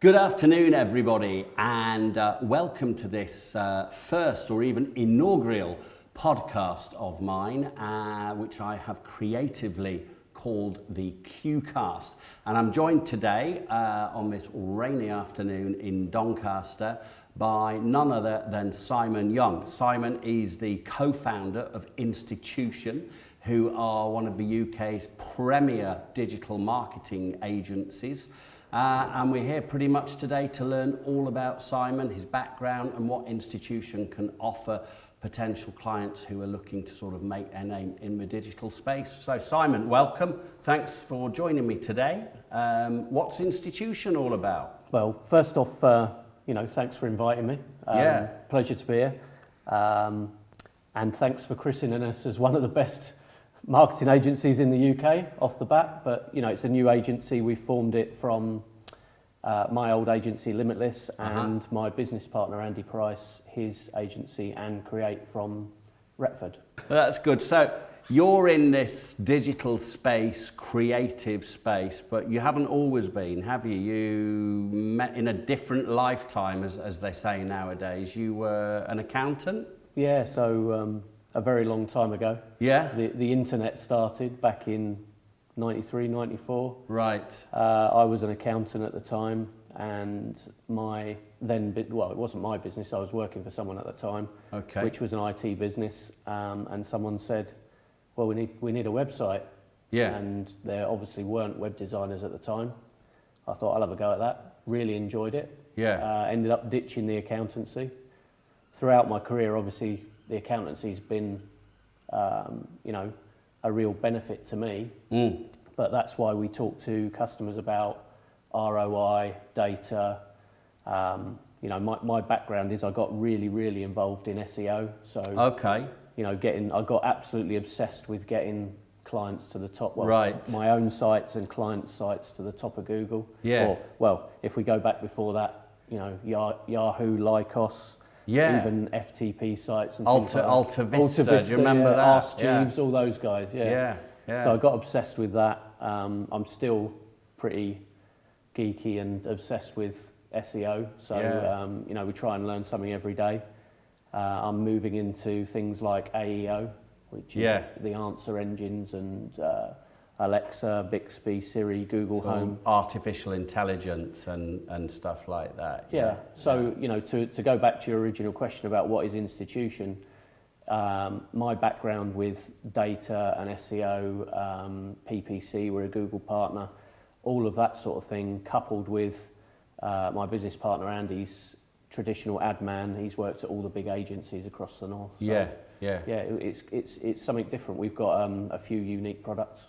Good afternoon, everybody, and welcome to this first or even inaugural podcast of mine, which I have creatively called the Qcast. And I'm joined today on this rainy afternoon in Doncaster by none other than Simon Young. Simon is the co-founder of Institution, who are one of the UK's premier digital marketing agencies. And we're here pretty much today to learn all about Simon, his background, and what Institution can offer potential clients who are looking to sort of make their name in the digital space. So Simon, welcome. Thanks for joining me today. What's Institution all about? Well, first off, thanks for inviting me. Pleasure to be here. And thanks for christening us as one of the best marketing agencies in the UK off the bat, but it's a new agency. We formed it from my old agency Limitless and my business partner Andy Price, his agency and Create from Retford. That's good. So you're in this digital space, creative space, but you haven't always been, have you? You met in a different lifetime, as they say nowadays. You were an accountant? Yeah, so a very long time ago. Yeah? The internet started back in 93, 94. Right. I was an accountant at the time, and it wasn't my business, I was working for someone at the time, which was an IT business, and someone said, well, we need a website. Yeah. And there obviously weren't web designers at the time. I thought I'll have a go at that, really enjoyed it. Yeah. Ended up ditching the accountancy. Throughout my career, obviously, the accountancy's been, a real benefit to me. But that's why we talk to customers about ROI, data. My background is I got really, really involved in SEO. So, I got absolutely obsessed with getting clients to the top. My own sites and client sites to the top of Google. Yeah. If we go back before that, Yahoo, Lycos. Yeah. Even FTP sites and Alta Vista, do you remember that? Ask Jeeves, all those guys, yeah. So I got obsessed with that. I'm still pretty geeky and obsessed with SEO. So, we try and learn something every day. I'm moving into things like AEO, which is the answer engines and Alexa, Bixby, Siri, Google Home. Artificial intelligence and stuff like that. Yeah. So, to go back to your original question about what is Institution, my background with data and SEO, PPC, we're a Google partner, all of that sort of thing, coupled with my business partner Andy's traditional ad man. He's worked at all the big agencies across the north. So, it's something different. We've got a few unique products.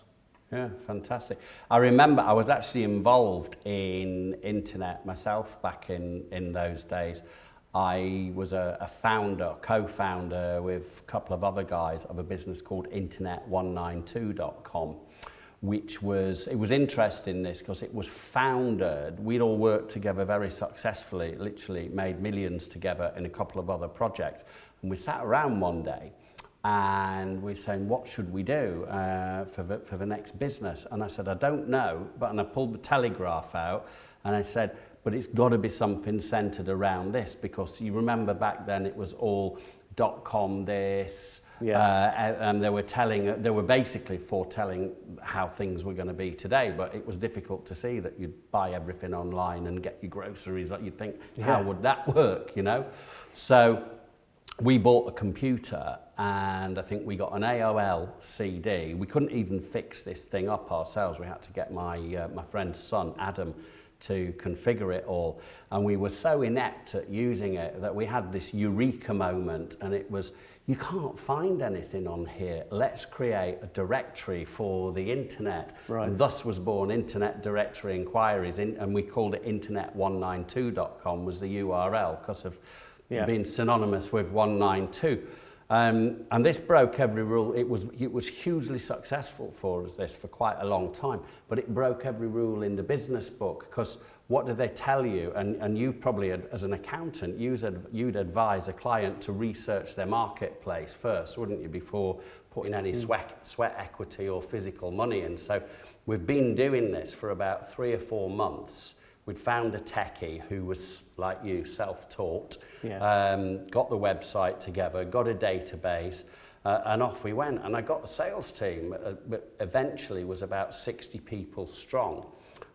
Yeah, fantastic. I remember I was actually involved in internet myself back in those days. I was a co-founder with a couple of other guys of a business called internet192.com, which was interesting this because it was founded, we'd all worked together very successfully, literally made millions together in a couple of other projects. And we sat around one day and we're saying, what should we do for the next business? And I said, I don't know, and I pulled the Telegraph out and I said, but it's got to be something centered around this, because you remember back then it was all .com this, and they were basically foretelling how things were going to be today, but it was difficult to see that you'd buy everything online and get your groceries. That you'd think, how would that work, So we bought a computer, and I think we got an AOL CD. We couldn't even fix this thing up ourselves. We had to get my friend's son, Adam, to configure it all. And we were so inept at using it that we had this eureka moment, and it was, you can't find anything on here. Let's create a directory for the internet. Right. And thus was born Internet Directory Inquiries, and we called it internet192.com was the URL because of being synonymous with 192. And this broke every rule. It was hugely successful for us, this, for quite a long time, but it broke every rule in the business book, because what did they tell you? And you probably, as an accountant, you'd advise a client to research their marketplace first, wouldn't you, before putting any sweat equity or physical money in. So we've been doing this for about 3 or 4 months. We'd found a techie who was, like you, self-taught, Yeah. got the website together, got a database, and off we went. And I got a sales team, but eventually was about 60 people strong.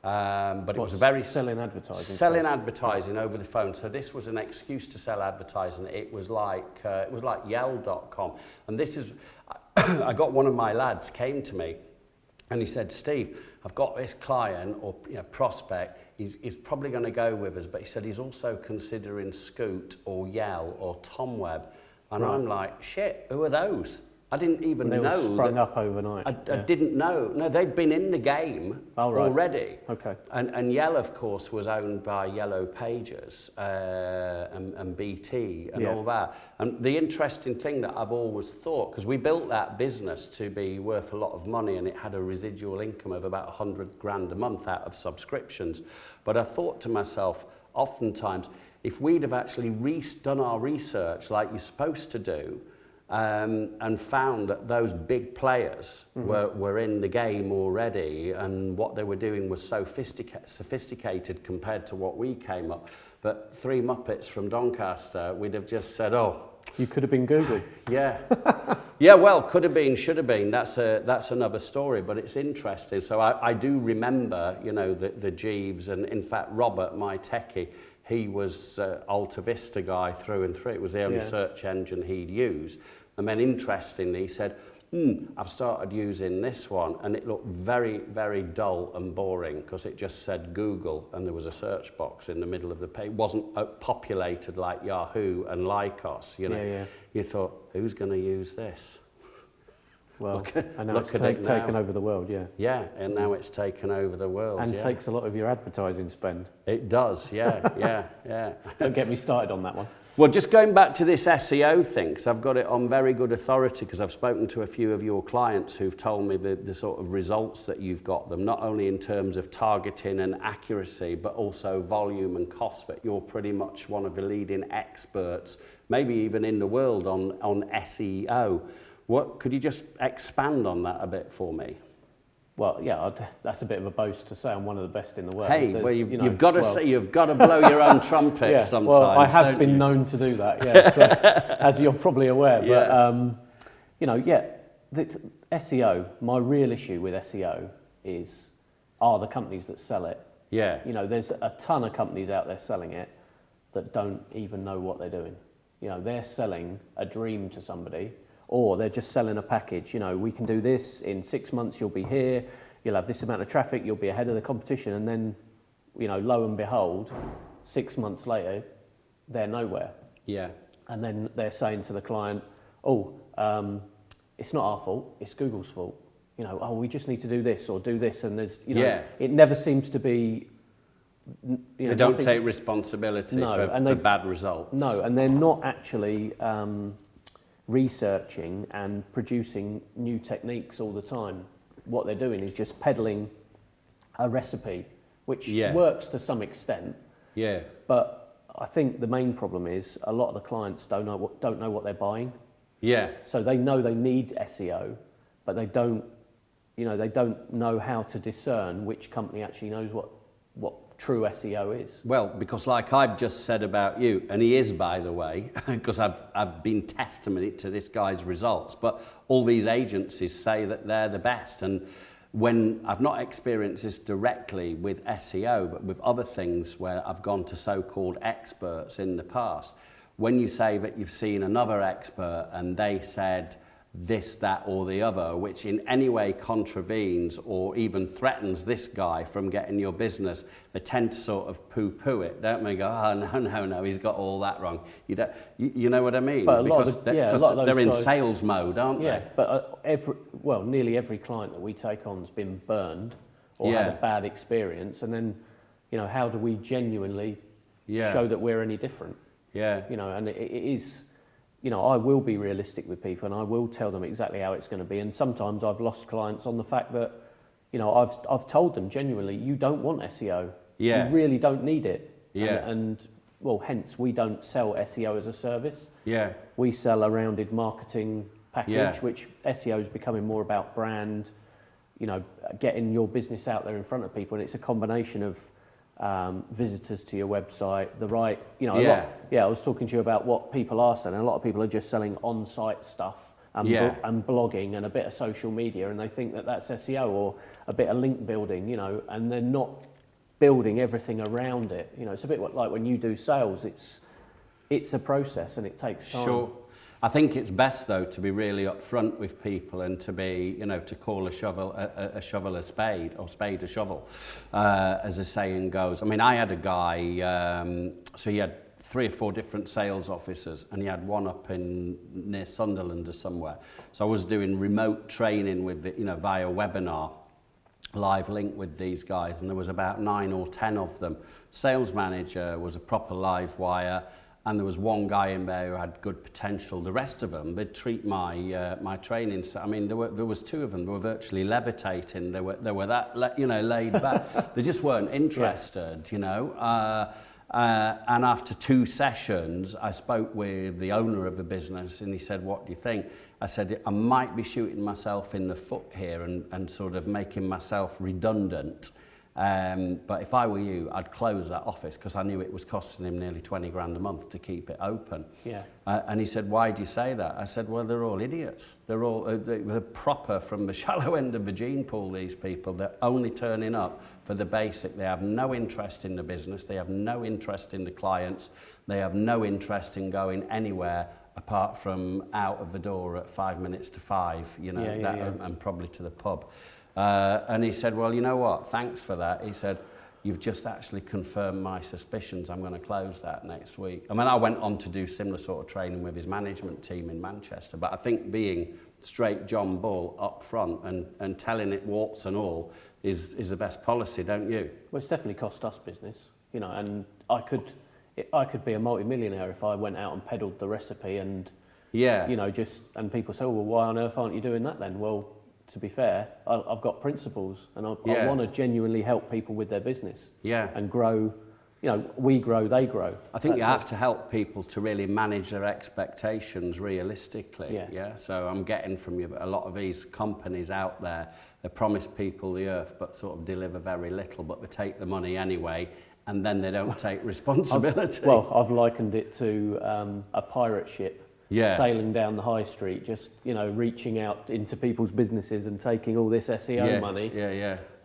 But it was a very... Selling advertising? Selling advertising over the phone. So this was an excuse to sell advertising. It was like Yell.com. And this is... I got one of my lads came to me and he said, Steve, I've got this client or prospect. He's probably going to go with us, but he said he's also considering Scoot or Yell or TomWeb. And I'm like, shit, who are those? I didn't even know. They sprung up overnight. I didn't know. No, they'd been in the game already. Okay. And Yell, of course, was owned by Yellow Pages and BT and all that. And the interesting thing that I've always thought, because we built that business to be worth a lot of money and it had a residual income of about 100 grand a month out of subscriptions. But I thought to myself, oftentimes, if we'd have actually done our research like you're supposed to do, and found that those big players were in the game already and what they were doing was so sophisticated compared to what we came up. But three Muppets from Doncaster, we'd have just said, oh... You could have been Google. Yeah. Yeah, well, could have been, should have been. That's another story, but it's interesting. So I do remember, the Jeeves, and in fact, Robert, my techie, he was Alta Vista guy through and through. It was the only search engine he'd use. And then interestingly, he said, I've started using this one, and it looked very, very dull and boring because it just said Google and there was a search box in the middle of the page. It wasn't populated like Yahoo and Lycos, You thought, who's going to use this? Well, and now it's taken over the world, Yeah, and now it's taken over the world, and takes a lot of your advertising spend. It does, yeah. Don't get me started on that one. Well, just going back to this SEO thing, because I've got it on very good authority, because I've spoken to a few of your clients who've told me the sort of results that you've got them, not only in terms of targeting and accuracy, but also volume and cost, but you're pretty much one of the leading experts, maybe even in the world, on SEO. Could you just expand on that a bit for me? Well, yeah, that's a bit of a boast to say I'm one of the best in the world. Hey, well, you've got to say, you've got to blow your own trumpet sometimes. Well, I have been known to do that, so, as you're probably aware. But the SEO. My real issue with SEO are the companies that sell it. Yeah. There's a ton of companies out there selling it that don't even know what they're doing. They're selling a dream to somebody. Or they're just selling a package. We can do this, in 6 months you'll be here, you'll have this amount of traffic, you'll be ahead of the competition, and then, lo and behold, 6 months later, they're nowhere. Yeah. And then they're saying to the client, it's not our fault, it's Google's fault. We just need to do this or do this, and there's, it never seems to be... they don't take responsibility for bad results. No, and they're not actually... researching and producing new techniques all the time. What they're doing is just peddling a recipe, which works to some extent. Yeah. But I think the main problem is a lot of the clients don't know what they're buying. Yeah. So they know they need SEO, but they don't know how to discern which company actually knows what true SEO is. Well, because like I've just said about you, and he is, by the way, because I've been testimony to this guy's results, but all these agencies say that they're the best. And when I've not experienced this directly with SEO, but with other things where I've gone to so-called experts in the past, when you say that you've seen another expert and they said this, that, or the other, which in any way contravenes or even threatens this guy from getting your business, they tend to sort of poo-poo it, don't they? Go, oh, no, he's got all that wrong. You know what I mean? But because they're in sales mode, aren't they? Yeah, but nearly every client that we take on has been burned or had a bad experience, and then, how do we genuinely show that we're any different? Yeah. And it is... I will be realistic with people and I will tell them exactly how it's going to be. And sometimes I've lost clients on the fact that, I've told them genuinely, you don't want SEO. Yeah. You really don't need it. Yeah. And hence we don't sell SEO as a service. Yeah. We sell a rounded marketing package, which SEO is becoming more about brand, getting your business out there in front of people. And it's a combination of visitors to your website, the right, Yeah. I was talking to you about what people are selling. A lot of people are just selling on-site stuff and, and blogging and a bit of social media, and they think that that's SEO or a bit of link building, and they're not building everything around it. It's a bit like when you do sales, it's a process and it takes time. Sure. I think it's best though to be really upfront with people and to be, to call a shovel a spade or spade a shovel, as the saying goes. I mean, I had a guy, so he had 3 or 4 different sales officers, and he had one up near Sunderland or somewhere. So I was doing remote training with, via webinar, live link with these guys, and there was about 9 or 10 of them. Sales manager was a proper live wire, and there was one guy in there who had good potential. The rest of them, they'd treat my my training. So, I mean, there was 2 of them. They were virtually levitating. They were that laid back. They just weren't interested, And after 2 sessions, I spoke with the owner of the business, and he said, "What do you think?" I said, "I might be shooting myself in the foot here and sort of making myself redundant. But if I were you, I'd close that office," because I knew it was costing him nearly 20 grand a month to keep it open. Yeah. And he said, "Why do you say that?" I said, "Well, they're all idiots. They're all they're proper from the shallow end of the gene pool, these people. They're only turning up for the basic. They have no interest in the business. They have no interest in the clients. They have no interest in going anywhere apart from out of the door at 5 minutes to 5, and probably to the pub." And he said, "Well, you know what, thanks for that." He said, "You've just actually confirmed my suspicions. I'm going to close that next week." I mean, I went on to do similar sort of training with his management team in Manchester, but I think being straight John Bull up front and telling it warts and all is the best policy, don't you? Well, it's definitely cost us business, and I could be a multi-millionaire if I went out and peddled the recipe and, and people say, "Well, why on earth aren't you doing that then?" Well, to be fair, I've got principles, and I want to genuinely help people with their business. Yeah. And grow, we grow, they grow. I think you have to help people to really manage their expectations realistically. Yeah. So I'm getting from you a lot of these companies out there, they promise people the earth but sort of deliver very little, but they take the money anyway, and then they don't take responsibility. I've likened it to a pirate ship. Sailing down the high street, just reaching out into people's businesses and taking all this SEO money,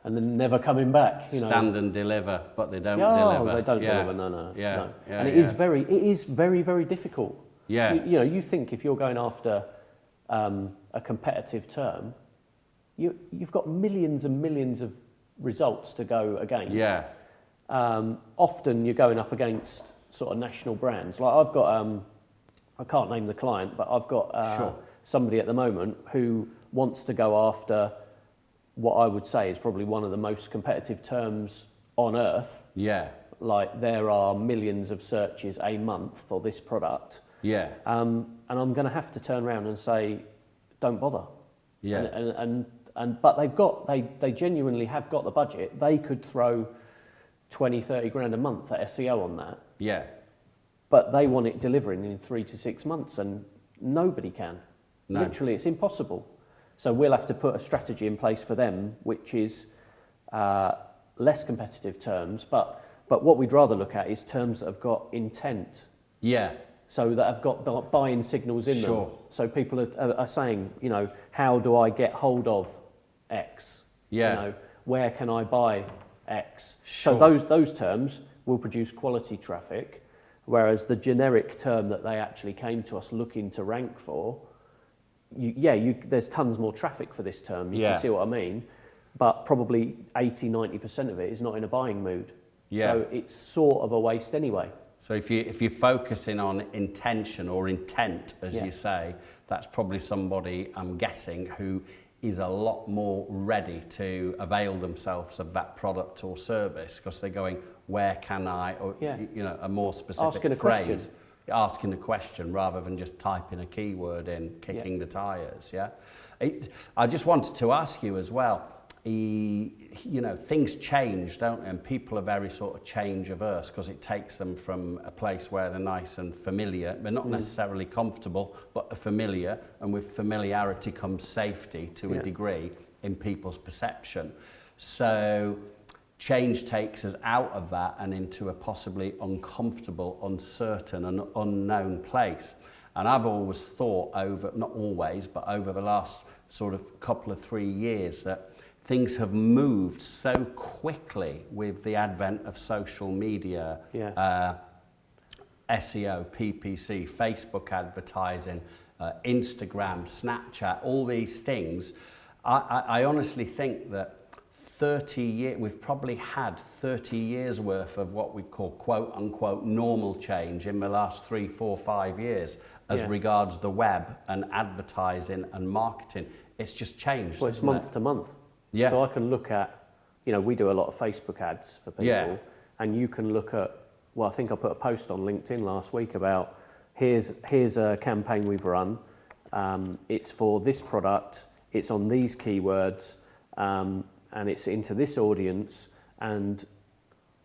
and then never coming back. Stand and deliver, but they don't deliver. They don't deliver. No. And it is very, very difficult. Yeah. You think if you're going after a competitive term, you've got millions and millions of results to go against. Yeah. Often you're going up against sort of national brands. Like I've got. I can't name the client, but I've got somebody at the moment who wants to go after what I would say is probably one of the most competitive terms on earth. Yeah. Like there are millions of searches a month for this product. Yeah. And I'm going to have to turn around and say, don't bother. Yeah. But they genuinely have got the budget. They could throw 20, 30 grand a month at SEO on that. Yeah. But they want it delivering in 3 to 6 months, and nobody can. No. Literally, it's impossible. So we'll have to put a strategy in place for them, which is less competitive terms. But what we'd rather look at is terms that have got intent. Yeah. So that have got buying signals in them. So people are saying, how do I get hold of X? Yeah. Where can I buy X? Sure. So those terms will produce quality traffic. Whereas the generic term that they actually came to us looking to rank for, there's tons more traffic for this term, you can see what I mean, but probably 80, 90% of it is not in a buying mood. Yeah. So it's sort of a waste anyway. So if you're focusing on intention or intent, as you say, that's probably somebody, I'm guessing, who is a lot more ready to avail themselves of that product or service because they're going, where can I, or a more specific phrase. Asking a question rather than just typing a keyword in, kicking the tires. Yeah. I just wanted to ask you as well. Things change, don't they? And people are very sort of change averse because it takes them from a place where they're nice and familiar. They're not necessarily comfortable, but are familiar. And with familiarity comes safety to a degree in people's perception. So change takes us out of that and into a possibly uncomfortable, uncertain and unknown place. And I've always thought over, not always, but over the last sort of couple of 3 years, that things have moved so quickly with the advent of social media, SEO, PPC, Facebook advertising, Instagram, Snapchat, all these things. I honestly think that 30 years, we've probably had 30 years worth of what we call quote unquote normal change in the last 3, 4, 5 years as regards the web and advertising and marketing. It's just changed. Well, it's month to month. Yeah. So I can look at, you know, we do a lot of Facebook ads for people, and you can look at, well, I think I put a post on LinkedIn last week about here's a campaign we've run. It's for this product. It's on these keywords, and it's into this audience. And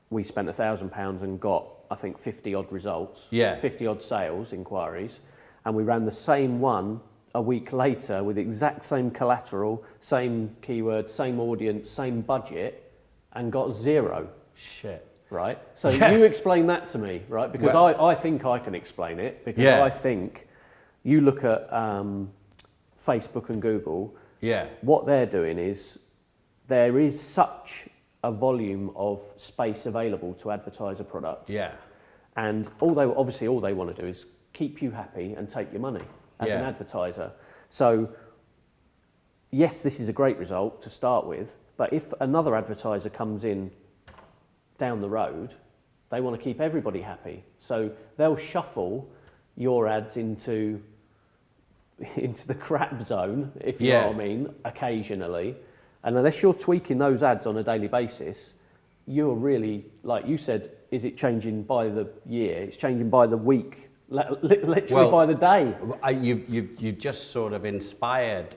we spent £1,000 and got, I think, 50 odd results. 50 odd sales inquiries, and we ran the same one a week later with the exact same collateral, same keyword, same audience, same budget, and got 0. Shit. Right? So you explain that to me, right? Because I think I can explain it, because I think you look at Facebook and Google, what they're doing is there is such a volume of space available to advertise a product. And although obviously all they want to do is keep you happy and take your money as an advertiser. So yes, this is a great result to start with, but if another advertiser comes in down the road, they want to keep everybody happy. So they'll shuffle your ads into the crap zone, if you know what I mean, occasionally. And unless you're tweaking those ads on a daily basis, you're really, like you said, is it changing by the year? It's changing by the week, literally by the day. You just sort of inspired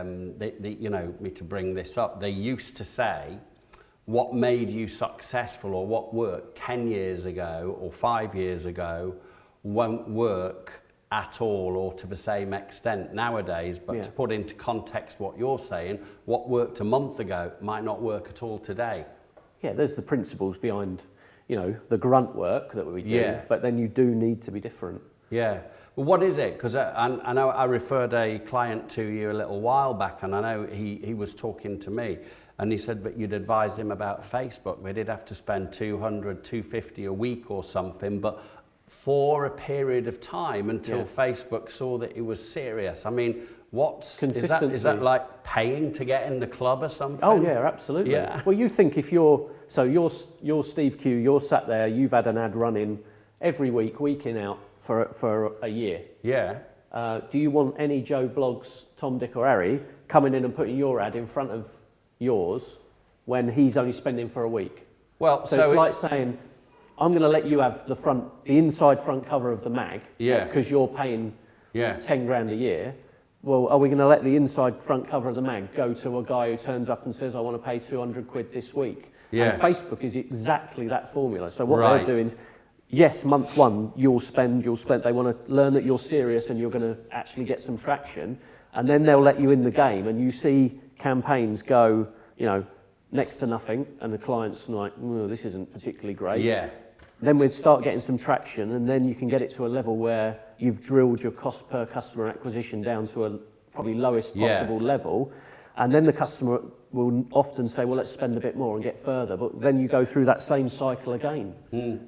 me to bring this up. They used to say, what made you successful or what worked 10 years ago or 5 years ago won't work at all or to the same extent nowadays. But to put into context what you're saying, what worked a month ago might not work at all today. Yeah, there's the principles behind, you know, the grunt work that we do, but then you do need to be different. Yeah. Well, what is it? Because I know I referred a client to you a little while back, and I know he was talking to me, and he said that you'd advised him about Facebook. They did have to spend $200, $250 a week or something, but for a period of time until Facebook saw that it was serious. I mean, is that like paying to get in the club or something? Oh yeah, absolutely. Yeah. Well, you think if you're Steve Quayle, you're sat there, you've had an ad running every week, week in out for a year. Yeah. Do you want any Joe Bloggs, Tom, Dick or Harry coming in and putting your ad in front of yours when he's only spending for a week? Well, so it's like saying, I'm going to let you have the inside front cover of the mag, because you're paying 10 grand a year. Well, are we going to let the inside front cover of the mag go to a guy who turns up and says, I want to pay 200 quid this week? And Facebook is exactly that formula. So what they're doing is, yes, month one, you'll spend. They want to learn that you're serious and you're going to actually get some traction. And then they'll let you in the game, and you see campaigns go, you know, next to nothing, and the client's like, oh, this isn't particularly great. Then we'd start getting some traction, and then you can get it to a level where you've drilled your cost per customer acquisition down to a probably lowest possible level. And then the customer will often say, well, let's spend a bit more and get further. But then you go through that same cycle again.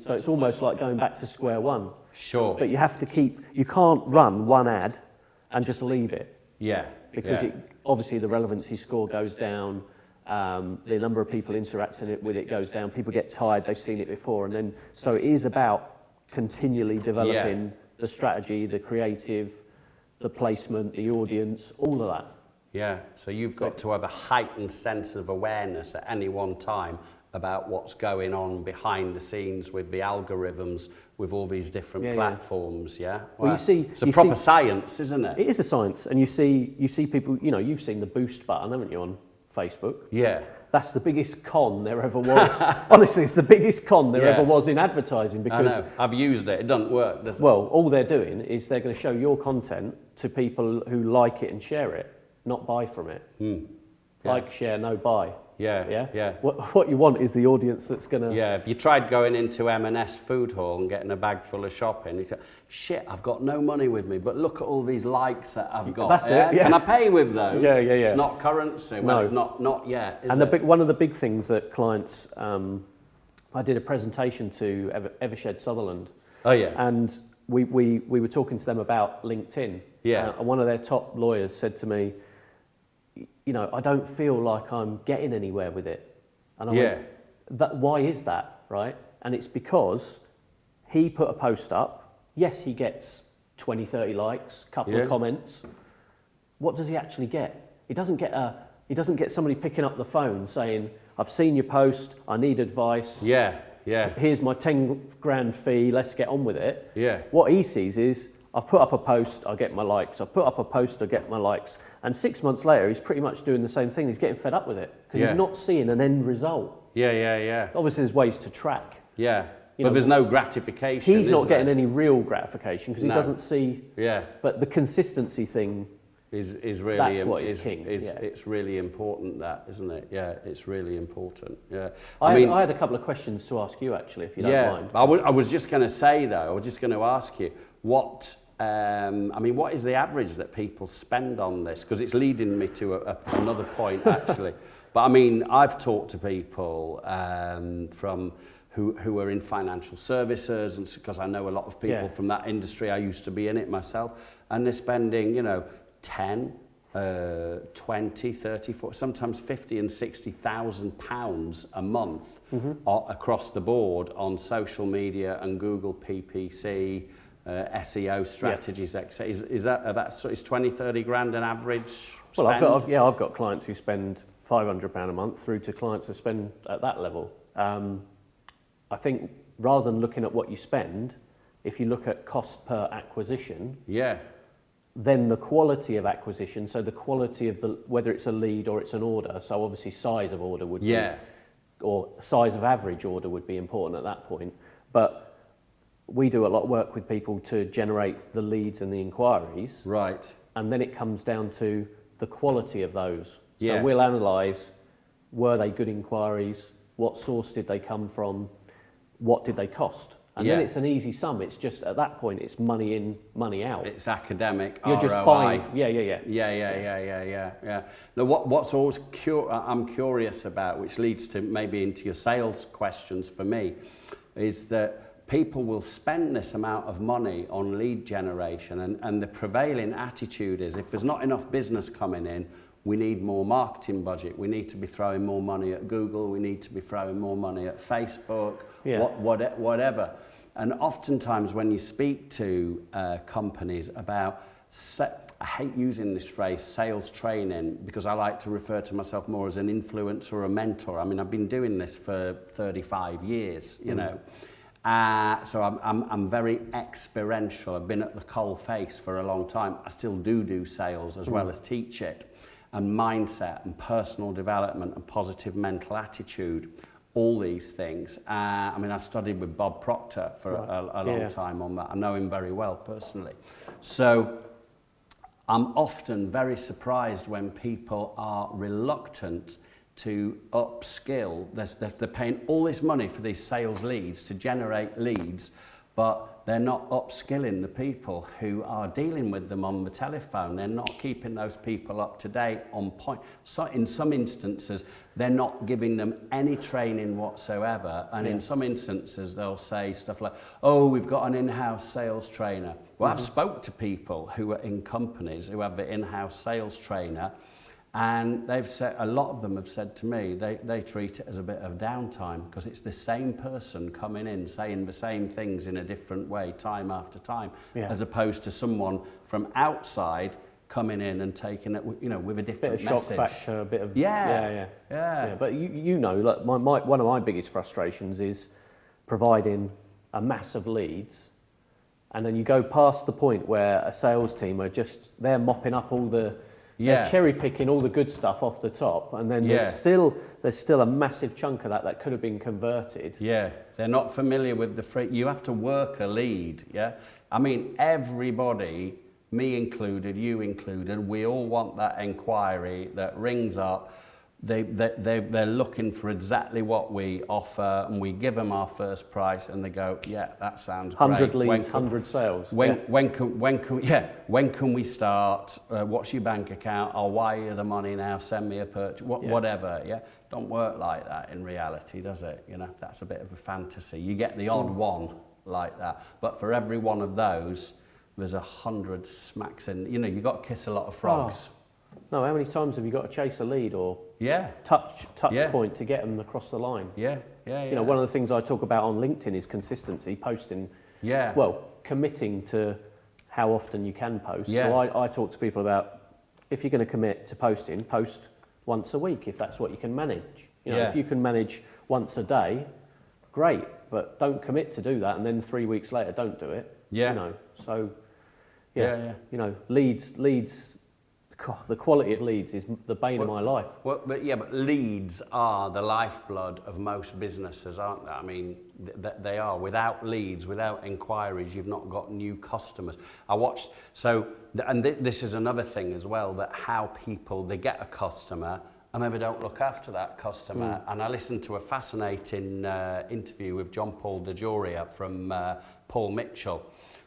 So it's almost like going back to square one. Sure. But you have to you can't run one ad and just leave it. Because obviously the relevancy score goes down. The number of people interacting with it goes down. People get tired, they've seen it before. And then, so it is about continually developing the strategy, the creative, the placement, the audience, all of that. Yeah, so you've got to have a heightened sense of awareness at any one time about what's going on behind the scenes with the algorithms, with all these different platforms, Well, you see... It's a proper science, isn't it? It is a science, and you see people, you know, you've seen the boost button, haven't you, on Facebook? Yeah. That's the biggest con there ever was. Honestly, it's the biggest con there ever was in advertising, because... I know. I've used it. It doesn't work, does it? Well, all they're doing is they're going to show your content to people who like it and share it, not buy from it. Like, share, no buy. Yeah. What you want is the audience that's going to... Yeah, if you tried going into M&S food hall and getting a bag full of shopping, you go, shit, I've got no money with me, but look at all these likes that I've got. That's it, yeah. Can I pay with those? Yeah. It's not currency. No. Well, not yet, is and it? one of the big things that clients... I did a presentation to Evershed Sutherland. Oh, yeah. And we were talking to them about LinkedIn. Yeah. And one of their top lawyers said to me, you know, I don't feel like I'm getting anywhere with it. And I went, why is that, right? And it's because he put a post up. Yes, he gets 20, 30 likes, couple of comments. What does he actually get? He doesn't get somebody picking up the phone saying, I've seen your post, I need advice. Yeah. Here's my 10 grand fee, let's get on with it. Yeah. What he sees is, I've put up a post, I get my likes. I've put up a post, I get my likes. And 6 months later, he's pretty much doing the same thing. He's getting fed up with it because he's not seeing an end result. Yeah. Obviously, there's ways to track. Yeah. But there's no gratification. He's not getting any real gratification because he doesn't see. Yeah. But the consistency thing is really that's what is king. It's really important, that, isn't it? Yeah, it's really important. Yeah. I had a couple of questions to ask you, actually, if you don't mind. I was just going to say, though, I was just going to ask you, what is the average that people spend on this? Because it's leading me to another point, actually. But I mean, I've talked to people from who are in financial services, and because I know a lot of people from that industry. I used to be in it myself, and they're spending, 10, 20, 30, 40, sometimes 50 and 60,000 pounds a month across the board on social media and Google PPC, SEO strategies, etc. Is 20, 30 grand an average spend? Well, I've got clients who spend £500 a month through to clients who spend at that level. I think rather than looking at what you spend, if you look at cost per acquisition, then the quality of acquisition, so the quality of whether it's a lead or it's an order, so obviously size of order would be, or size of average order would be important at that point. But we do a lot of work with people to generate the leads and the inquiries. Right. And then it comes down to the quality of those. Yeah. So we'll analyse, were they good inquiries? What source did they come from? What did they cost? And then it's an easy sum. It's just, at that point, it's money in, money out. It's academic You're ROI. just buying. Yeah. Now, what's always I'm curious about, which leads to maybe into your sales questions for me, is that people will spend this amount of money on lead generation, and the prevailing attitude is, if there's not enough business coming in, we need more marketing budget. We need to be throwing more money at Google. We need to be throwing more money at Facebook, whatever. And oftentimes when you speak to companies about, I hate using this phrase, sales training, because I like to refer to myself more as an influencer or a mentor. I mean, I've been doing this for 35 years, you know. So I'm very experiential. I've been at the coal face for a long time. I still do sales as well as teach it. And mindset and personal development and positive mental attitude, all these things. I studied with Bob Proctor for a long time on that. I know him very well personally. So I'm often very surprised when people are reluctant to upskill. They're paying all this money for these sales leads to generate leads, but they're not upskilling the people who are dealing with them on the telephone. They're not keeping those people up to date, on point. So in some instances, they're not giving them any training whatsoever. And in some instances, they'll say stuff like, oh, we've got an in-house sales trainer. Well, I've spoke to people who are in companies who have the in-house sales trainer, and they've said, a lot of them have said to me, they treat it as a bit of downtime, because it's the same person coming in saying the same things in a different way time after time, as opposed to someone from outside coming in and taking it, with a different message. Shock factor, a bit of yeah. But like one of my biggest frustrations is providing a mass of leads, and then you go past the point where a sales team are they're mopping up all the. They're cherry picking all the good stuff off the top, and then there's still a massive chunk of that could have been converted. Yeah, they're not familiar with the free. You have to work a lead. Yeah, I mean, everybody, me included, you included, we all want that inquiry that rings up. they're looking for exactly what we offer, and we give them our first price, and they go, yeah, that sounds great. 100 leads, 100 sales. When can we start? What's your bank account? I'll wire you the money now. Send me a purchase. Whatever. Yeah, don't work like that in reality, does it? You know, that's a bit of a fantasy. You get the odd one like that, but for every one of those, there's 100 smacks in. You know, you got to kiss a lot of frogs. No, how many times have you got to chase a lead or touch Yeah. point to get them across the line? Yeah. You know, one of the things I talk about on LinkedIn is consistency, posting. Yeah. Well, committing to how often you can post. Yeah. So I talk to people about, if you're going to commit to posting, post once a week if that's what you can manage. You know, if you can manage once a day, great, but don't commit to do that and then 3 weeks later don't do it. Yeah. You know, so Yeah. you know, leads. The quality of leads is the bane of my life. Well, but leads are the lifeblood of most businesses, aren't they? I mean, they are. Without leads, without inquiries, you've not got new customers. This is another thing as well, that how people, they get a customer and maybe don't look after that customer. And I listened to a fascinating interview with John Paul DeJoria from Paul Mitchell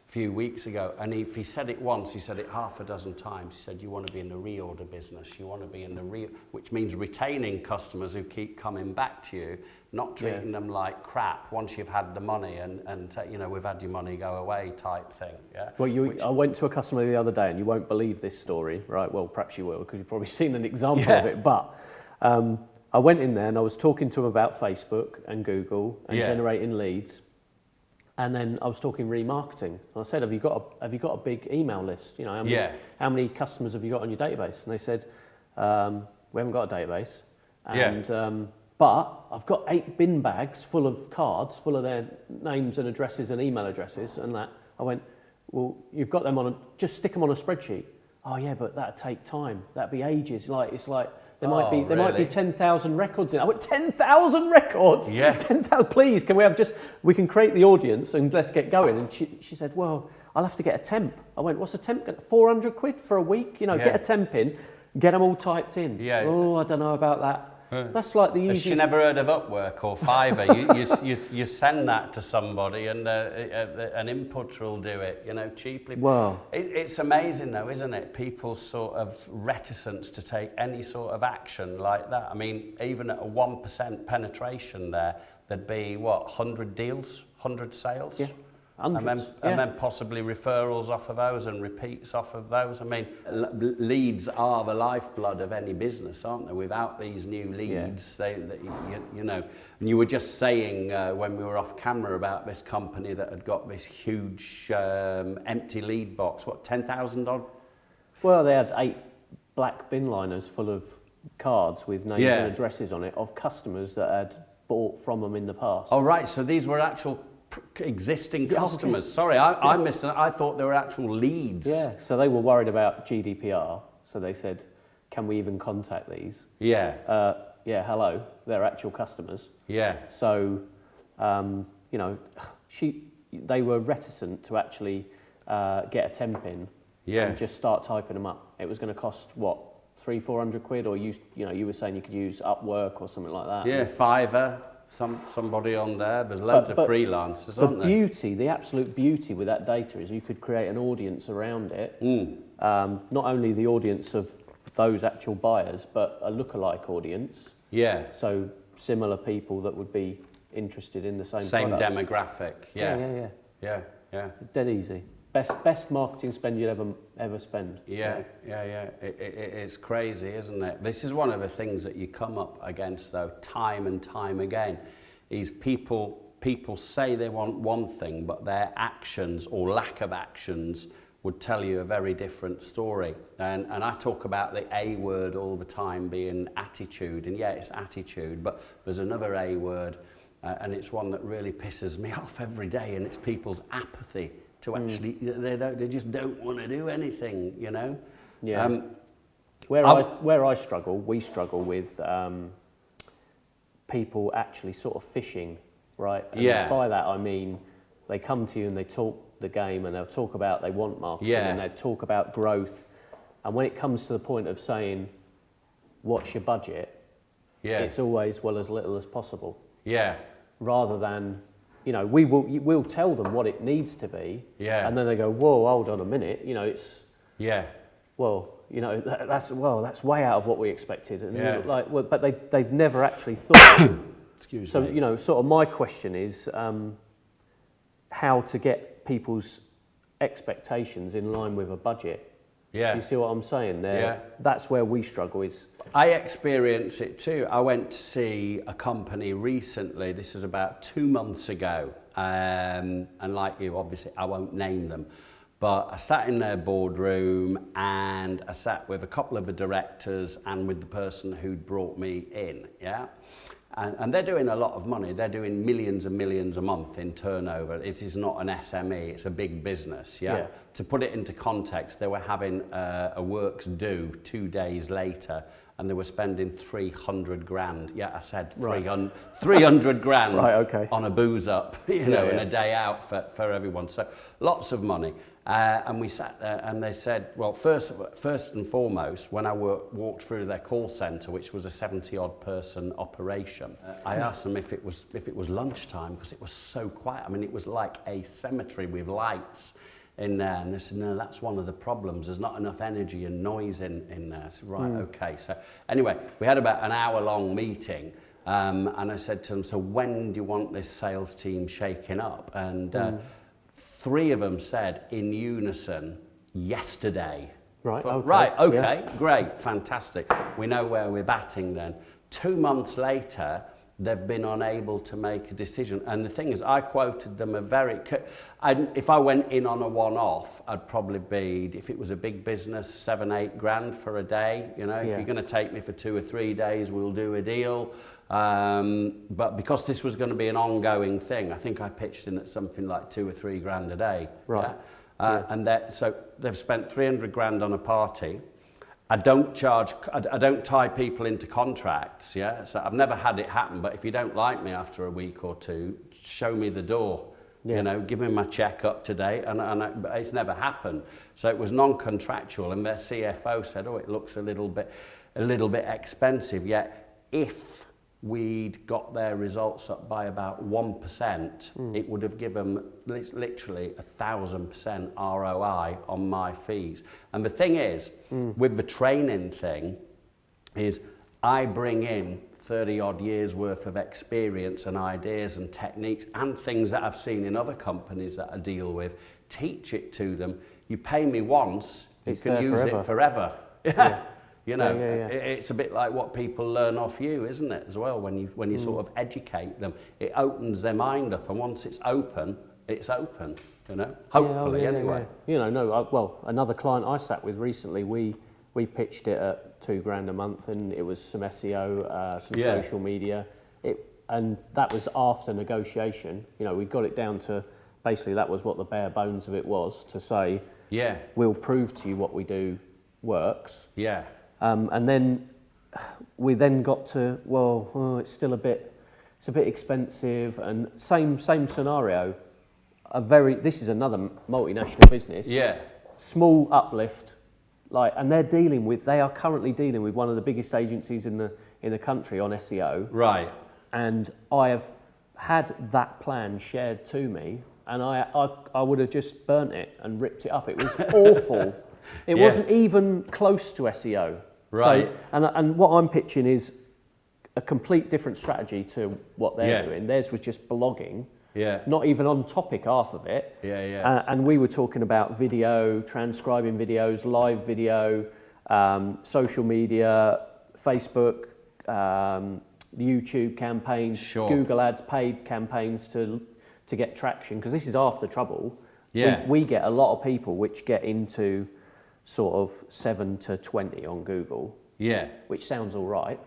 a few weeks ago, and if he said it once, he said it half a dozen times. He said, you want to be in the reorder business, you want to be in the which means retaining customers who keep coming back to you, not treating them like crap once you've had the money and you know, we've had your money, go away type thing. Yeah. Well, I went to a customer the other day, and you won't believe this story, right? Well, perhaps you will, because you've probably seen an example of it, but I went in there and I was talking to him about Facebook and Google and generating leads. And then I was talking remarketing. And I said, have you got a big email list? You know, how many customers have you got on your database? And they said, we haven't got a database. And but I've got 8 bin bags full of cards, full of their names and addresses and email addresses and that. I went, well, you've got them just stick them on a spreadsheet. Oh yeah, but that'd take time. That'd be ages. There might be 10,000 records in it. I went, 10,000 records? Yeah. 10,000, please, we can create the audience and let's get going. And she said, well, I'll have to get a temp. I went, what's a temp? 400 quid for a week? You know, get a temp in, get them all typed in. Yeah. Oh, I don't know about that. That's like the easiest. Has she never heard of Upwork or Fiverr? you send that to somebody and an inputter will do it, you know, cheaply. Wow. It's amazing though, isn't it? People's sort of reticence to take any sort of action like that. I mean, even at a 1% penetration there'd be, 100 deals, 100 sales? Yeah. Hundreds, and then possibly referrals off of those and repeats off of those. I mean, leads are the lifeblood of any business, aren't they? Without these new leads, you know. And you were just saying when we were off camera about this company that had got this huge empty lead box. What, 10,000 odd? Well, they had 8 black bin liners full of cards with names and addresses on it of customers that had bought from them in the past. Oh, right. So these were actual existing customers. Sorry, I missed it. I thought they were actual leads. Yeah, so they were worried about GDPR, so they said, can we even contact these? Yeah. Hello, they're actual customers. Yeah. So, you know, they were reticent to actually get a temp in and just start typing them up. It was going to cost, what, 300-400 quid, or you were saying you could use Upwork or something like that. Yeah, Fiverr. Somebody on there. There's loads of freelancers, aren't there? The absolute beauty with that data is you could create an audience around it. Not only the audience of those actual buyers, but a lookalike audience. Yeah. So similar people that would be interested in the same product. Demographic. Yeah. Dead easy. Best marketing spend you'd ever spend. Yeah. It's crazy, isn't it? This is one of the things that you come up against, though, time and time again, is people say they want one thing, but their actions or lack of actions would tell you a very different story. And I talk about the A word all the time being attitude, and it's attitude, but there's another A word, and it's one that really pisses me off every day, and it's people's apathy. To actually, they just don't want to do anything, you know. Yeah. Where we struggle with people actually sort of fishing, right? And by that I mean they come to you and they talk the game, and they'll talk about they want marketing, and they talk about growth, and when it comes to the point of saying, "What's your budget?" Yeah. It's always, well, as little as possible. Yeah. Rather than, you know, we'll tell them what it needs to be. Yeah. And then they go, whoa, hold on a minute. You know, it's, Yeah. well, you know, that's way out of what we expected. And Yeah. like, well, but they've never actually thought. Excuse So, me. you know, sort of my question is how to get people's expectations in line with a budget. Yeah. Do you see what I'm saying there? Yeah. That's where we struggle is. I experience it too. I went to see a company recently, this is about 2 months ago, and like you, obviously I won't name them, but I sat in their boardroom and I sat with a couple of the directors and with the person who'd brought me in, yeah? And they're doing a lot of money. They're doing millions and millions a month in turnover. It is not an SME, it's a big business, yeah? To put it into context, they were having a works due 2 days later and they were spending 300 grand. Yeah, I said 300 grand Right, okay. on a booze up, you know, and a day out for everyone. So lots of money. And we sat there and they said, well, first and foremost, when I walked through their call centre, which was a 70-odd person operation, I asked them if it was lunchtime because it was so quiet. I mean, it was like a cemetery with lights in there. And they said, no, that's one of the problems. There's not enough energy and noise in there. I said, right, okay. So anyway, we had about an hour-long meeting. And I said to them, so when do you want this sales team shaking up? And 3 of them said in unison, yesterday. Right, Thought, okay. Right, okay, Yeah. great, fantastic. We know where we're batting then. 2 months later, they've been unable to make a decision. And the thing is, I quoted them if I went in on a one-off, I'd probably be, if it was a big business, 7-8 grand for a day. You know, if you're going to take me for 2 or 3 days, we'll do a deal. But because this was going to be an ongoing thing, I think I pitched in at something like 2 or 3 grand a day. Right. Yeah? And so they've spent 300 grand on a party. I don't tie people into contracts, yeah? So I've never had it happen, but if you don't like me after a week or two, show me the door. Yeah. You know, give me my check up to date, but it's never happened. So it was non-contractual, and their CFO said, oh, it looks a little bit expensive, yet if we'd got their results up by about 1%, it would have given literally 1,000% ROI on my fees. And the thing is, with the training thing, is I bring in 30 odd years worth of experience and ideas and techniques and things that I've seen in other companies that I deal with, teach it to them. You pay me once, you can use it forever. Yeah. You know, it's a bit like what people learn off you, isn't it, as well, when you sort of educate them. It opens their mind up, and once it's open, you know, hopefully anyway. You know, well, another client I sat with recently, we pitched it at 2 grand a month, and it was some SEO, some social media, and that was after negotiation. You know, we got it down to, basically that was what the bare bones of it was, to say, we'll prove to you what we do works. Yeah. And then we then got to, it's still a bit expensive, and same scenario. This is another multinational business. Yeah. Small uplift, and they are currently dealing with one of the biggest agencies in the country on SEO. Right. And I have had that plan shared to me, and I would have just burnt it and ripped it up. It was awful. It wasn't even close to SEO. Right. So, and what I'm pitching is a complete different strategy to what they're doing. Theirs was just blogging. Yeah. Not even on topic, half of it. And we were talking about video, transcribing videos, live video, social media, Facebook, YouTube campaigns, Google Ads paid campaigns to get traction, because this is half the trouble. Yeah. We get a lot of people which get into sort of 7 to 20 on Google. Yeah. Which sounds all right.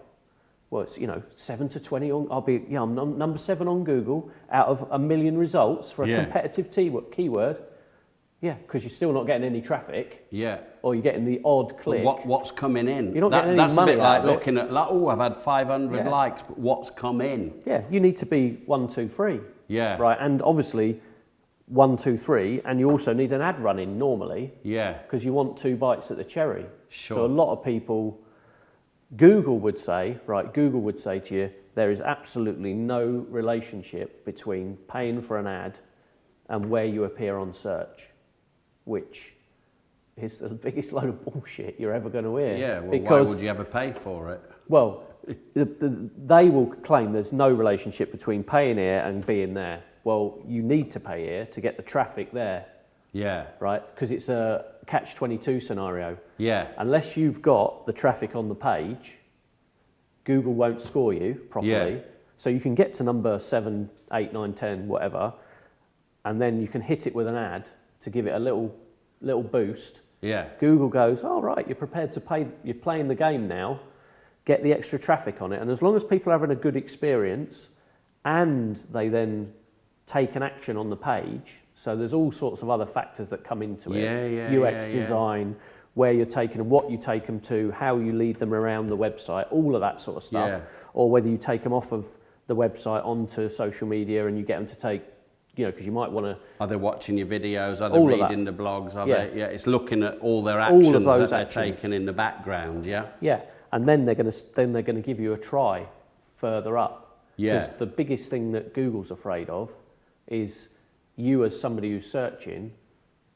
Well, it's, 7 to 20 on, I'm number 7 on Google out of 1 million results for a competitive keyword. Yeah, because you're still not getting any traffic. Yeah. Or you're getting the odd click. What's coming in? You're not getting any money. That's a bit like looking at, I've had 500 likes, but what's come in? Yeah, you need to be 1, 2, 3. Yeah. Right, and obviously 1, 2, 3, and you also need an ad running normally. Yeah. Because you want 2 bites at the cherry. Sure. So a lot of people, Google would say to you, there is absolutely no relationship between paying for an ad and where you appear on search, which is the biggest load of bullshit you're ever going to hear. Yeah, well, because, why would you ever pay for it? Well, they will claim there's no relationship between paying here and being there. Well, you need to pay here to get the traffic there. Yeah. Right? Because it's a catch-22 scenario. Yeah. Unless you've got the traffic on the page, Google won't score you properly. Yeah. So you can get to number 7, 8, 9, 10, whatever, and then you can hit it with an ad to give it a little boost. Yeah. Google goes, all right, you're prepared to pay, you're playing the game now, get the extra traffic on it. And as long as people are having a good experience and they then take an action on the page, so there's all sorts of other factors that come into it. UX design, where you're taking them, what you take them to, how you lead them around the website, all of that sort of stuff. Yeah. Or whether you take them off of the website onto social media and you get them to take, you know, because you might want to... Are they watching your videos? Are they reading the blogs? Are they, it's looking at all their all actions of those that actions. they're taking in the background, yeah? Yeah, and then they're going to give you a try further up. Yeah. Because the biggest thing that Google's afraid of is you as somebody who's searching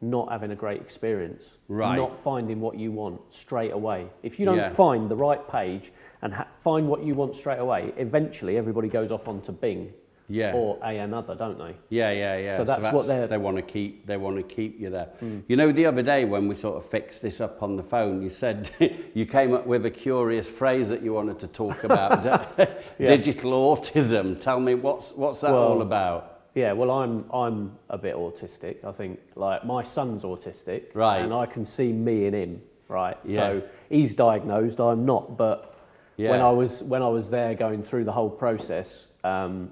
not having a great experience, not finding what you want straight away. If you don't find the right page and find what you want straight away, eventually everybody goes off onto Bing or another, don't they? Yeah. So that's what they want to keep. They want to keep you there. You know, the other day when we sort of fixed this up on the phone, you said you came up with a curious phrase that you wanted to talk about. Digital autism. Tell me what's that all about? Yeah, well, I'm a bit autistic. I think, like, my son's autistic, and I can see me in him, right? Yeah. So he's diagnosed, I'm not. But when I was there going through the whole process,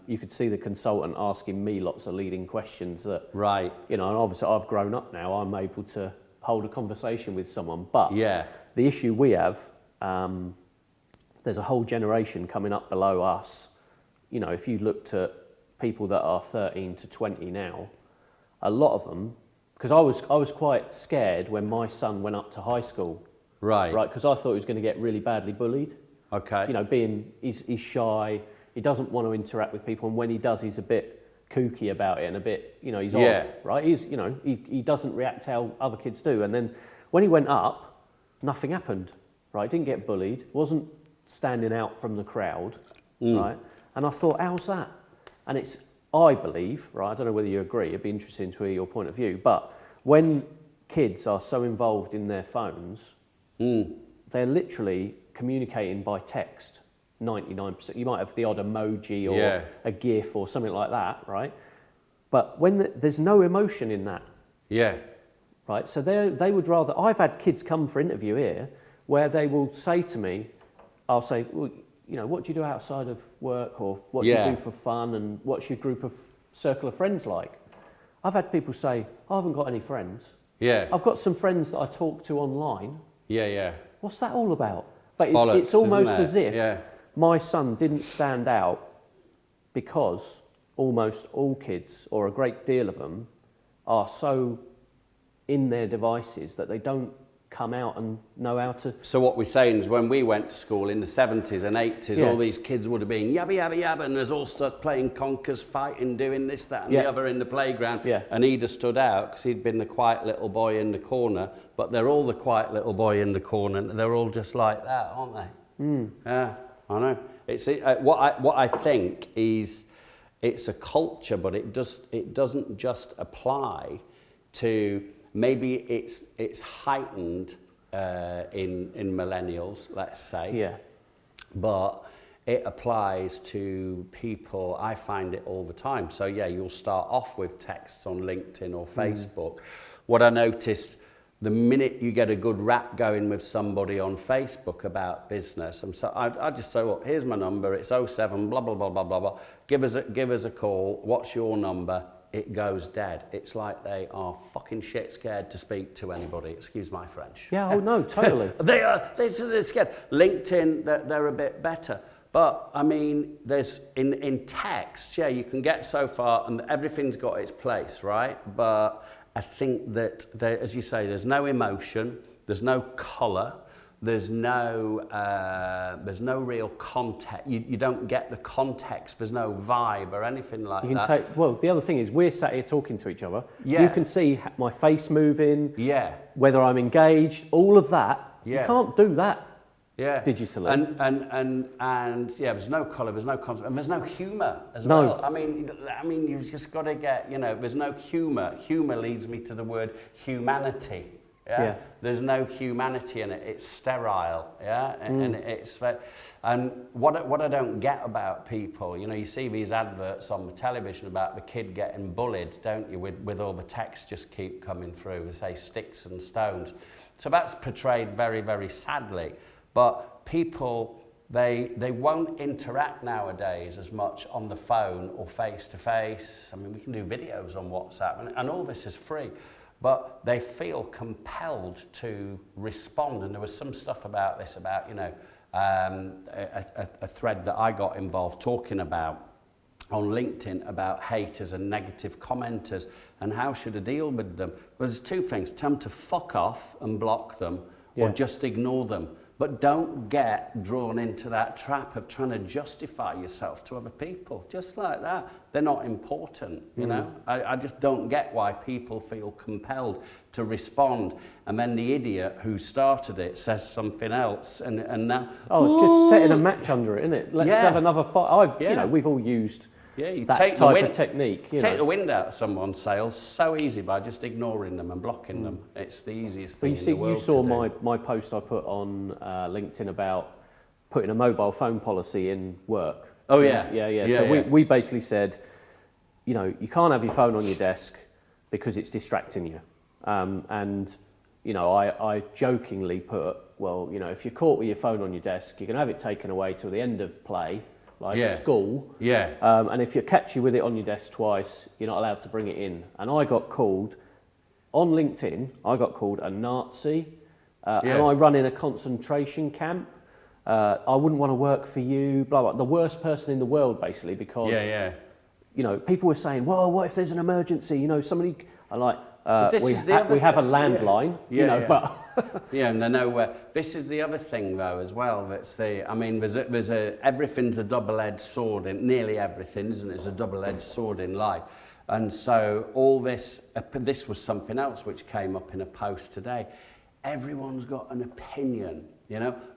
you could see the consultant asking me lots of leading questions that, you know, and obviously I've grown up now. I'm able to hold a conversation with someone. But the issue we have, there's a whole generation coming up below us. You know, if you looked at people that are 13 to 20 now, a lot of them, because I was quite scared when my son went up to high school, right? Because I thought he was going to get really badly bullied. Okay. You know, he's shy, he doesn't want to interact with people, and when he does, he's a bit kooky about it and a bit, you know, he's odd, right? He's, you know, he doesn't react how other kids do. And then when he went up, nothing happened, right? Didn't get bullied, wasn't standing out from the crowd, right? And I thought, how's that? And it's, I believe, right, I don't know whether you agree, it'd be interesting to hear your point of view, but when kids are so involved in their phones, they're literally communicating by text, 99%. You might have the odd emoji or a GIF or something like that, right? But when there's no emotion in that. Yeah. Right, so they would rather, I've had kids come for interview here where they will say to me, I'll say, well, you know, what do you do outside of work, or what do you do for fun, and what's your circle of friends like? I've had people say, I haven't got any friends. Yeah. I've got some friends that I talk to online. Yeah. What's that all about? But it's almost as if my son didn't stand out because almost all kids, or a great deal of them, are so in their devices that they don't come out and know how to... So what we're saying is when we went to school in the 70s and 80s, all these kids would have been yabba, and there's all stuff playing conkers, fighting, doing this, that, and the other in the playground. Yeah. And he'd have stood out because he'd been the quiet little boy in the corner, but they're all the quiet little boy in the corner, and they're all just like that, aren't they? Yeah, I know. It's what I think is it's a culture, but it doesn't just apply to... Maybe it's heightened in millennials, let's say. Yeah. But it applies to people. I find it all the time. So yeah, you'll start off with texts on LinkedIn or Facebook. What I noticed, the minute you get a good rap going with somebody on Facebook about business, I just say, well, here's my number. It's 07 blah blah blah blah blah blah. Give us a call. What's your number? It goes dead. It's like they are fucking shit scared to speak to anybody. Excuse my French. Yeah, oh no, totally. They're scared. LinkedIn, they're a bit better. But I mean, there's in text, you can get so far and everything's got its place, right? But I think that, as you say, there's no emotion, there's no colour, there's no real context. You don't get the context. There's no vibe or anything like that. Well, the other thing is we're sat here talking to each other. Yeah. You can see my face moving. Yeah. Whether I'm engaged, all of that. Yeah. You can't do that. Yeah. Digitally. And yeah, there's no colour, there's no concept, and there's no humour as No. well. I mean, you've just got to get, there's no humour. Humour leads me to the word humanity. Yeah? There's no humanity in it. It's sterile. Yeah, and what I don't get about people, you see these adverts on the television about the kid getting bullied, don't you? With all the text just keep coming through. They say sticks and stones. So that's portrayed very, very sadly. But people, they won't interact nowadays as much on the phone or face to face. I mean, we can do videos on WhatsApp, and all this is free. But they feel compelled to respond. And there was some stuff about this, about, a thread that I got involved talking about on LinkedIn about haters and negative commenters and how should I deal with them. Well, there's two things: tell them to fuck off and block them, or just ignore them. But don't get drawn into that trap of trying to justify yourself to other people. Just like that. They're not important, you know. I just don't get why people feel compelled to respond. And then the idiot who started it says something else. And now... Oh, it's just setting a match under it, isn't it? Let's have another fight. We've all used you that take type of technique. Take the wind out of someone's sails so easy by just ignoring them and blocking them. It's the easiest thing in the world. You saw my post I put on LinkedIn about putting a mobile phone policy in work. Oh yeah. So we basically said, you can't have your phone on your desk because it's distracting you. And I jokingly put, well, if you're caught with your phone on your desk, you can have it taken away till the end of play. Like school. Yeah. And if you catch you with it on your desk twice, you're not allowed to bring it in. And I got called, on LinkedIn, a Nazi. And I run in a concentration camp. I wouldn't want to work for you, blah, blah. The worst person in the world, basically, because, people were saying, well, what if there's an emergency? Somebody, we have a landline, but... and they know where. This is the other thing, though, as well. That's everything's a double-edged sword, and nearly everything, isn't it? It's a double-edged sword in life. And so all this was something else which came up in a post today. Everyone's got an opinion,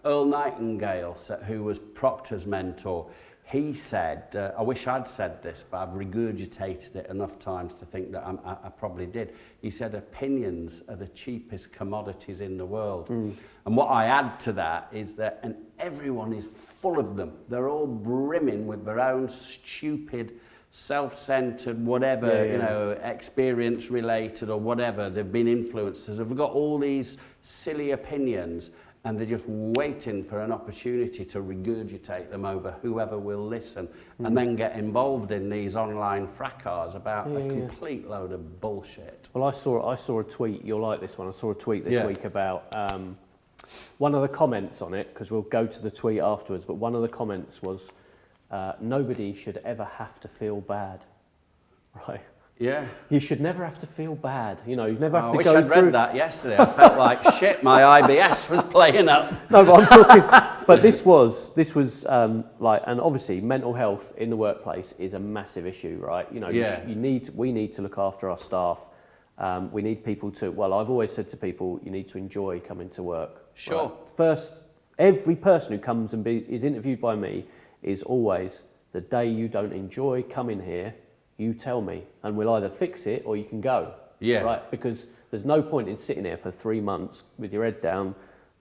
Earl Nightingale, who was Proctor's mentor, he said, I wish I'd said this, but I've regurgitated it enough times to think that I probably did. He said, opinions are the cheapest commodities in the world. And what I add to that is that, and everyone is full of them. They're all brimming with their own stupid, self-centered, whatever, experience related or whatever. They've been influencers. They've got all these silly opinions, and they're just waiting for an opportunity to regurgitate them over whoever will listen, and then get involved in these online fracas about a complete load of bullshit. Well, I saw a tweet, you'll like this one, I saw a tweet this week about one of the comments on it, because we'll go to the tweet afterwards, but one of the comments was, nobody should ever have to feel bad, right? Yeah. You should never have to fal bad. You never have to go through... I wish I'd read that yesterday. I felt like shit, my IBS was playing up. No, but I'm talking... But this was and obviously mental health in the workplace is a massive issue, right? We need to look after our staff. We need people to... Well, I've always said to people, you need to enjoy coming to work. Sure. Right? First, every person who comes and is interviewed by me is always, the day you don't enjoy coming here, you tell me, and we'll either fix it or you can go. Yeah. Right? Because there's no point in sitting there for 3 months with your head down,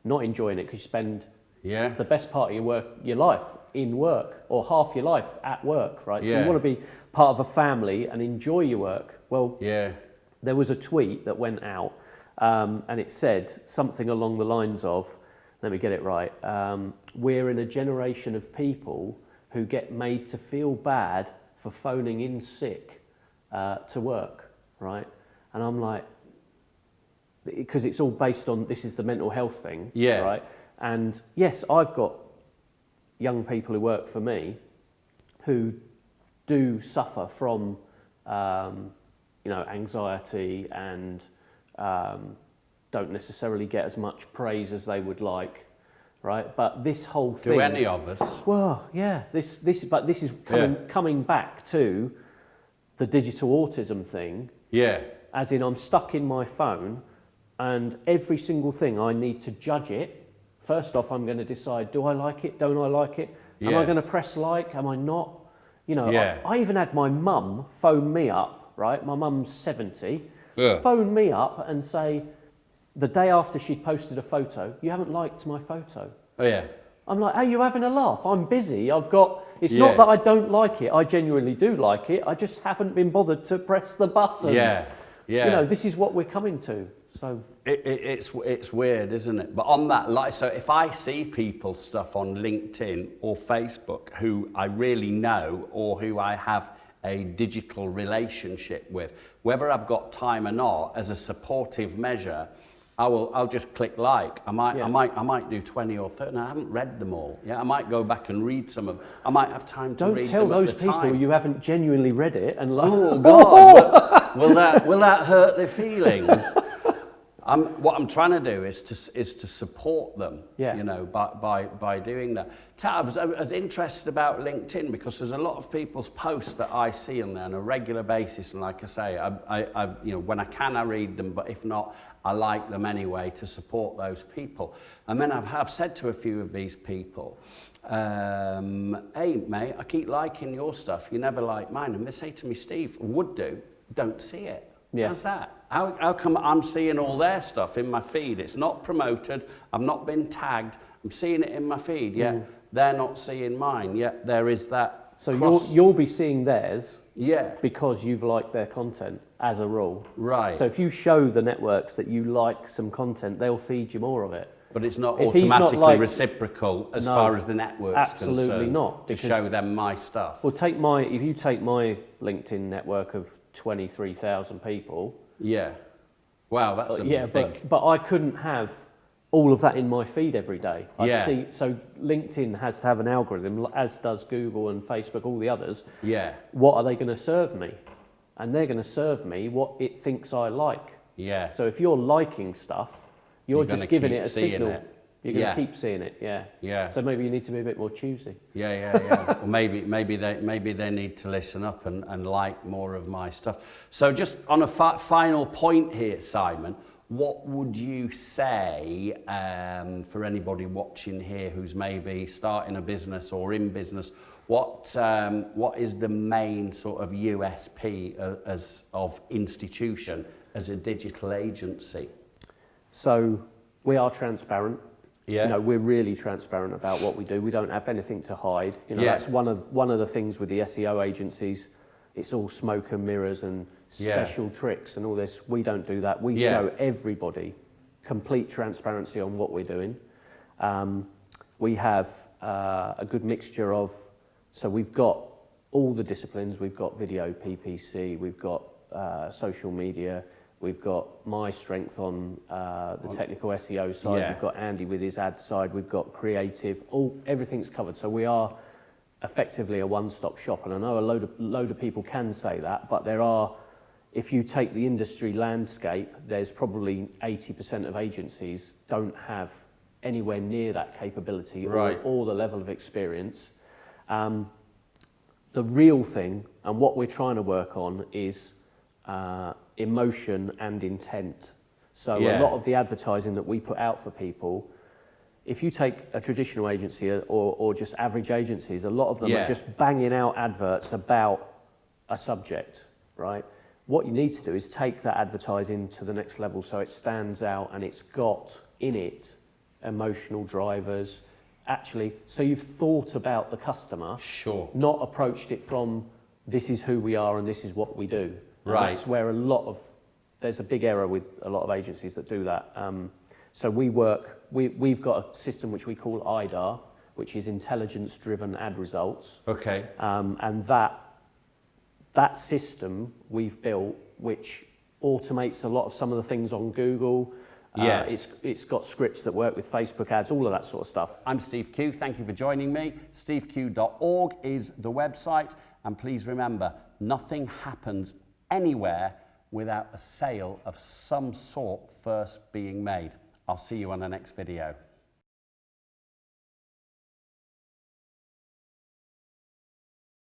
not enjoying it, because you spend the best part of your life in work, or half your life at work, right? So you want to be part of a family and enjoy your work. Well, there was a tweet that went out, and it said something along the lines of, let me get it right, we're in a generation of people who get made to feel bad for phoning in sick to work, right? And I'm like, because it's all based on, this is the mental health thing, right? And yes, I've got young people who work for me who do suffer from, anxiety and don't necessarily get as much praise as they would like. right? But this whole thing. Do any of us? Well, yeah. This is coming back to the digital autism thing. Yeah. As in, I'm stuck in my phone, and every single thing I need to judge it. First off, I'm going to decide: do I like it? Don't I like it? Yeah. Am I going to press like? Am I not? You know, Yeah. I even had my mum phone me up. Right, my mum's 70. Yeah. Phone me up and say, the day after she'd posted a photo, you haven't liked my photo. Oh yeah. I'm like, hey, you having a laugh? I'm busy. It's Yeah. not that I don't like it. I genuinely do like it. I just haven't been bothered to press the button. Yeah. Yeah. You know, this is what we're coming to. So it's weird, isn't it? But on that, like, so if I see people's stuff on LinkedIn or Facebook who I really know or who I have a digital relationship with, whether I've got time or not, as a supportive measure, I'll just click like. I might do 20 or 30. I haven't read them all. Yeah, I might go back and read some of them. I might have time to read them. Don't tell those at the people time. you haven't genuinely read it and like, Oh God, will that hurt their feelings? What I'm trying to do is to support them, you know, by doing that. I was interested about LinkedIn because there's a lot of people's posts that I see on there on a regular basis, and like I say, I you know, when I can I read them, but if not, I like them anyway to support those people. And then I've said to a few of these people, hey mate, I keep liking your stuff, you never like mine, and they say to me, Steve, would do, don't see it. Yeah. How's that? How come I'm seeing all their stuff in my feed? It's not promoted. I've not been tagged. I'm seeing it in my feed. Yet they're not seeing mine. Yet there is that. So you'll be seeing theirs. Yeah. Because you've liked their content as a rule. Right. So if you show the networks that you like some content, they'll feed you more of it. But it's not If he's not automatically like- reciprocal as No, far as the network's absolutely concerned. not, To because- show them my stuff. Well, if you take my LinkedIn network of 23,000 people. Yeah. Wow, that's a big. But I couldn't have all of that in my feed every day. So LinkedIn has to have an algorithm, as does Google and Facebook, all the others. Yeah. What are they going to serve me? And they're going to serve me what it thinks I like. Yeah. So if you're liking stuff, you're just giving it a signal. It. You're going to keep seeing it, Yeah. So maybe you need to be a bit more choosy. Yeah. Well, maybe they need to listen up and like more of my stuff. So just on a final point here, Simon, what would you say for anybody watching here who's maybe starting a business or in business? What is the main sort of USP of institution as a digital agency? So we are transparent. Yeah. You know, we're really transparent about what we do. We don't have anything to hide. You know, that's one of the things with the SEO agencies. It's all smoke and mirrors and special tricks and all this. We don't do that. We show everybody complete transparency on what we're doing. We have a good mixture of, so we've got all the disciplines. We've got video, PPC, we've got social media, we've got my strength on the technical SEO side, we've got Andy with his ad side, we've got creative, everything's covered. So we are effectively a one-stop shop, and I know a load of people can say that, but there are, if you take the industry landscape, there's probably 80% of agencies don't have anywhere near that capability or the level of experience. The real thing, and what we're trying to work on, is emotion and intent. So a lot of the advertising that we put out for people, if you take a traditional agency or just average agencies, a lot of them are just banging out adverts about a subject, right? What you need to do is take that advertising to the next level so it stands out and it's got in it emotional drivers. Actually, so you've thought about the customer, not approached it from this is who we are and this is what we do. Right. That's where there's a big error with a lot of agencies that do that. So we've got a system which we call IDAR, which is intelligence-driven ad results. Okay. And that system we've built, which automates a lot of some of the things on Google. It's got scripts that work with Facebook ads, all of that sort of stuff. I'm Steve Q. Thank you for joining me. steveq.org is the website. And please remember, nothing happens anywhere without a sale of some sort first being made. I'll see you on the next video.